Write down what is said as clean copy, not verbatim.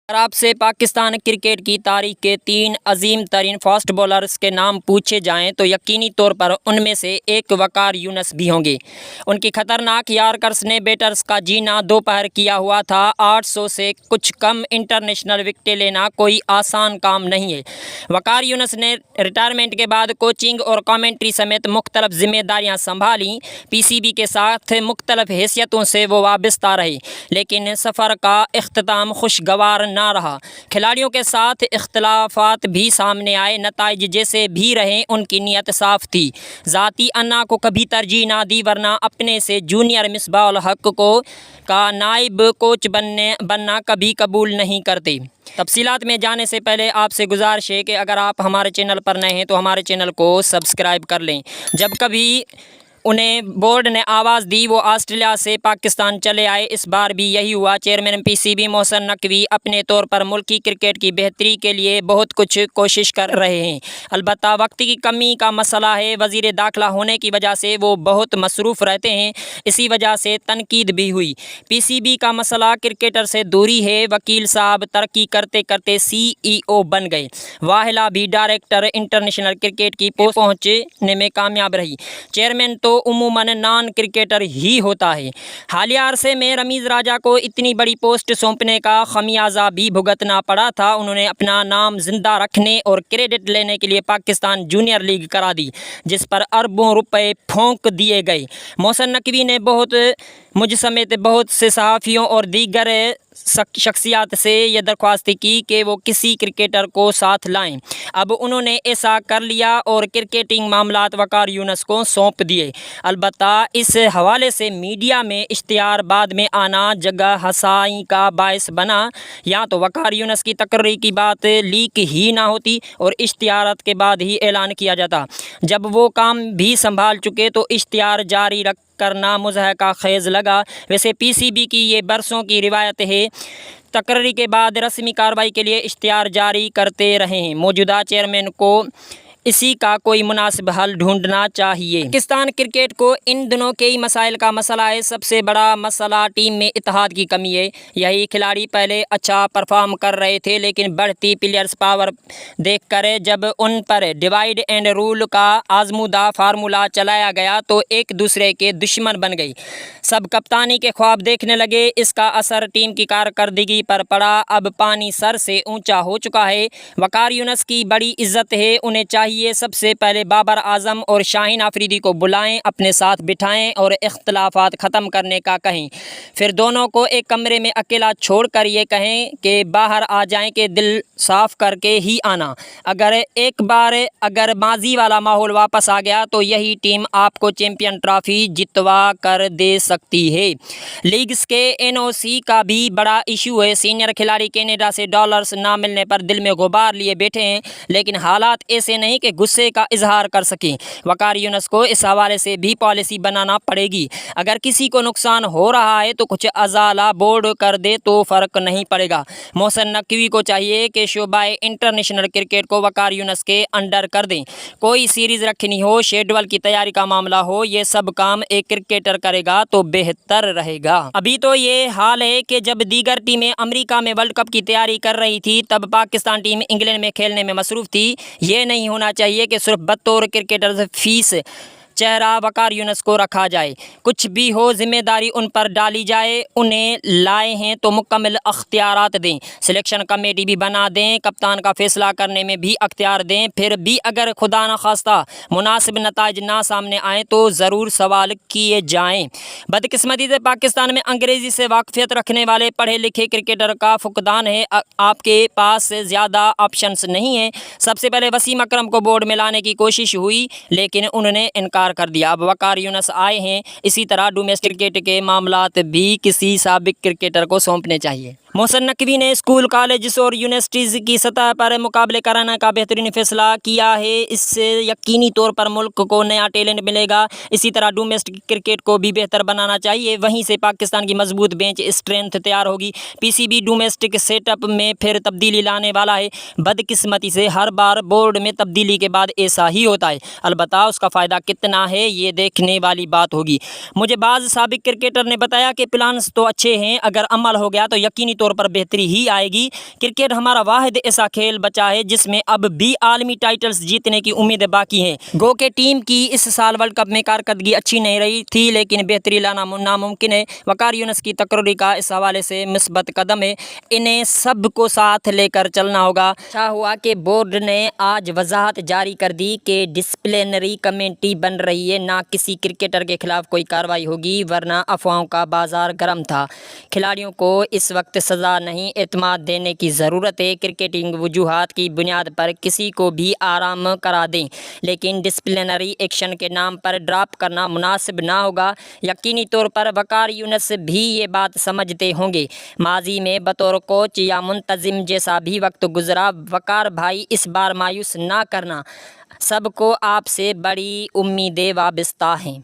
آپ سے پاکستان کرکٹ کی تاریخ کے 3 عظیم ترین فاسٹ بولرز کے نام پوچھے جائیں تو یقینی طور پر ان میں سے ایک وقار یونس بھی ہوں گے۔ ان کی خطرناک یارکرز نے بیٹرز کا جینا دوپہر کیا ہوا تھا۔ 800 سے کچھ کم انٹرنیشنل وکٹیں لینا کوئی آسان کام نہیں ہے۔ وقار یونس نے ریٹائرمنٹ کے بعد کوچنگ اور کامنٹری سمیت مختلف ذمہ داریاں سنبھالیں۔ پی سی بی کے ساتھ مختلف حیثیتوں سے وہ وابستہ رہے، لیکن سفر کا اختتام خوشگوار نہ رہا۔ کھلاڑیوں کے ساتھ اختلافات بھی سامنے آئے، نتائج جیسے بھی رہے ان کی نیت صاف تھی۔ ذاتی انا کو کبھی ترجیح نہ دی، ورنہ اپنے سے جونیئر مصباح الحق کا نائب کوچ بننا کبھی قبول نہیں کرتے۔ تفصیلات میں جانے سے پہلے آپ سے گزارش ہے کہ اگر آپ ہمارے چینل پر نئے ہیں تو ہمارے چینل کو سبسکرائب کر لیں۔ جب کبھی انہیں بورڈ نے آواز دی وہ آسٹریلیا سے پاکستان چلے آئے۔ اس بار بھی یہی ہوا۔ Chairman P C be Mohsin Naqvi اپنے طور پر ملکی کرکٹ کی بہتری کے لیے بہت کچھ کوشش کر رہے ہیں، البتہ وقت کی کمی کا مسئلہ ہے۔ وزیر داخلہ ہونے کی وجہ سے وہ بہت مصروف رہتے ہیں، اسی وجہ سے تنقید بھی ہوئی۔ پی سی بی کا مسئلہ کرکٹر سے دوری ہے۔ وکیل صاحب ترقی کرتے کرتے سی ای او بن گئے، واحلہ بھی ڈائریکٹر انٹرنیشنل کرکٹ کی پوسٹ پہنچنے میں کامیاب رہی۔ چیئرمین تو عموماً نان کرکٹر ہی ہوتا ہے۔ حالیہ عرصے میں رمیز راجہ کو اتنی بڑی پوسٹ سونپنے کا خمیازہ بھی بھگتنا پڑا تھا۔ انہوں نے اپنا نام زندہ رکھنے اور کریڈٹ لینے کے لیے پاکستان جونیئر لیگ کرا دی، جس پر اربوں روپے پھونک دیے گئے۔ محسن نقوی نے مجھ سمیت بہت سے صحافیوں اور دیگر شخصیات سے یہ درخواست کی کہ وہ کسی کرکٹر کو ساتھ لائیں۔ اب انہوں نے ایسا کر لیا اور کرکٹنگ معاملات وقار یونس کو سونپ دیے۔ البتہ اس حوالے سے میڈیا میں اشتہار بعد میں آنا جگہ ہنسائی کا باعث بنا۔ یا تو وقار یونس کی تقرری کی بات لیک ہی نہ ہوتی اور اشتہارات کے بعد ہی اعلان کیا جاتا۔ جب وہ کام بھی سنبھال چکے تو اشتہار جاری کرنا مضحکہ خیز لگا۔ ویسے پی سی بی کی یہ برسوں کی روایت ہے، تقرری کے بعد رسمی کارروائی کے لیے اشتہار جاری کرتے رہے ہیں۔ موجودہ چیئرمین کو اسی کا کوئی مناسب حل ڈھونڈنا چاہیے۔ پاکستان کرکٹ کو ان دنوں کئی مسائل کا مسئلہ ہے۔ سب سے بڑا مسئلہ ٹیم میں اتحاد کی کمی ہے۔ یہی کھلاڑی پہلے اچھا پرفارم کر رہے تھے، لیکن بڑھتی پلیئرز پاور دیکھ کر جب ان پر ڈیوائیڈ اینڈ رول کا آزمودہ فارمولہ چلایا گیا تو ایک دوسرے کے دشمن بن گئے۔ سب کپتانی کے خواب دیکھنے لگے۔ اس کا اثر ٹیم کی کارکردگی پر پڑا۔ اب پانی سر سے اونچا ہو چکا ہے۔ وقار یونس کی بڑی عزت ہے، انہیں چاہیے سب سے پہلے بابر اعظم اور شاہین آفریدی کو بلائیں، اپنے ساتھ بٹھائیں اور اختلافات ختم کرنے کا کہیں۔ پھر دونوں کو ایک کمرے میں اکیلا چھوڑ کر یہ کہیں کہ باہر آ جائیں کہ دل صاف کر کے ہی آنا۔ اگر ماضی والا ماحول واپس آ گیا تو یہی ٹیم آپ کو چیمپئن ٹرافی جتوا کر دے سکتی ہے۔ لیگز کے این او سی کا بھی بڑا ایشو ہے۔ سینئر کھلاڑی کینیڈا سے ڈالرز نہ ملنے پر دل میں غبار لیے بیٹھے ہیں، لیکن حالات ایسے نہیں کہ غصے کا اظہار کر سکیں۔ وقار یونس کو اس حوالے سے بھی پالیسی بنانا پڑے گی۔ اگر کسی کو نقصان ہو رہا ہے تو کچھ ازالہ بورڈ کر دے تو فرق نہیں پڑے گا۔ محسن نقوی کو چاہیے کہ شعبہ انٹرنیشنل کرکٹ کو وقار یونس کے انڈر کر دیں۔ کوئی سیریز رکھنی ہو، شیڈول کی تیاری کا معاملہ ہو، یہ سب کام ایک کرکٹر کرے گا تو بہتر رہے گا۔ ابھی تو یہ حال ہے کہ جب دیگر ٹیمیں امریکہ میں ورلڈ کپ کی تیاری کر رہی تھی، تب پاکستان ٹیم انگلینڈ میں کھیلنے میں مصروف تھی۔ یہ نہیں ہونا چاہیے کہ صرف بطور کرکٹر فیس چہرہ وقار یونس کو رکھا جائے۔ کچھ بھی ہو، ذمہ داری ان پر ڈالی جائے۔ انہیں لائے ہیں تو مکمل اختیارات دیں، سلیکشن کمیٹی بھی بنا دیں، کپتان کا فیصلہ کرنے میں بھی اختیار دیں۔ پھر بھی اگر خدا نخواستہ مناسب نتائج نہ سامنے آئیں تو ضرور سوال کیے جائیں۔ بدقسمتی سے پاکستان میں انگریزی سے واقفیت رکھنے والے پڑھے لکھے کرکٹر کا فقدان ہے۔ آپ کے پاس زیادہ آپشنز نہیں ہیں۔ سب سے پہلے وسیم اکرم کو بورڈ میں لانے کی کوشش ہوئی، لیکن انہوں نے انکار کر دیا۔ اب وقار یونس آئے ہیں۔ اسی طرح ڈومیسٹک کرکٹ کے معاملات بھی کسی سابق کرکٹر کو سونپنے چاہیے۔ محسن نقوی نے اسکول، کالجز اور یونیورسٹیز کی سطح پر مقابلے کرانے کا بہترین فیصلہ کیا ہے۔ اس سے یقینی طور پر ملک کو نیا ٹیلنٹ ملے گا۔ اسی طرح ڈومیسٹک کرکٹ کو بھی بہتر بنانا چاہیے، وہیں سے پاکستان کی مضبوط بینچ اسٹرینتھ تیار ہوگی۔ P C B domestic set up میں پھر تبدیلی لانے والا ہے۔ بدقسمتی سے ہر بار بورڈ میں تبدیلی کے بعد ایسا ہی ہوتا ہے، البتہ اس کا فائدہ کتنا ہے یہ دیکھنے والی بات ہوگی۔ مجھے بعض سابق کرکٹر نے بتایا کہ پلانز تو اچھے ہیں، اگر عمل ہو گیا تو یقینی طور پر بہتری ہی آئے گی۔ کرکٹ ہمارا واحد ایسا کھیل بچا ہے جس میں اب بھی عالمی ٹائٹلز جیتنے کی امیدیں باقی ہیں۔ گو کہ ٹیم کی اس سال ورلڈ کپ میں کارکردگی اچھی نہیں رہی تھی، لیکن بہتری لانا ناممکن ہے۔ وقار یونس کی تقرری کا اس حوالے سے مثبت قدم ہے، انہیں سب کو ساتھ لے کر چلنا ہوگا۔ اچھا ہوا کہ بورڈ نے آج وضاحت جاری کر دی کہ ڈسپلنری کمیٹی بن رہی ہے، نہ کسی کرکٹر کے خلاف کوئی کارروائی ہوگی، ورنہ افواہوں کا بازار گرم تھا۔ کھلاڑیوں کو اس وقت سزا نہیں، اعتماد دینے کی ضرورت ہے۔ کرکٹنگ وجوہات کی بنیاد پر کسی کو بھی آرام کرا دیں، لیکن ڈسپلنری ایکشن کے نام پر ڈراپ کرنا مناسب نہ ہوگا۔ یقینی طور پر وقار یونس بھی یہ بات سمجھتے ہوں گے۔ ماضی میں بطور کوچ یا منتظم جیسا بھی وقت گزرا، وقار بھائی اس بار مایوس نہ کرنا، سب کو آپ سے بڑی امیدیں وابستہ ہیں۔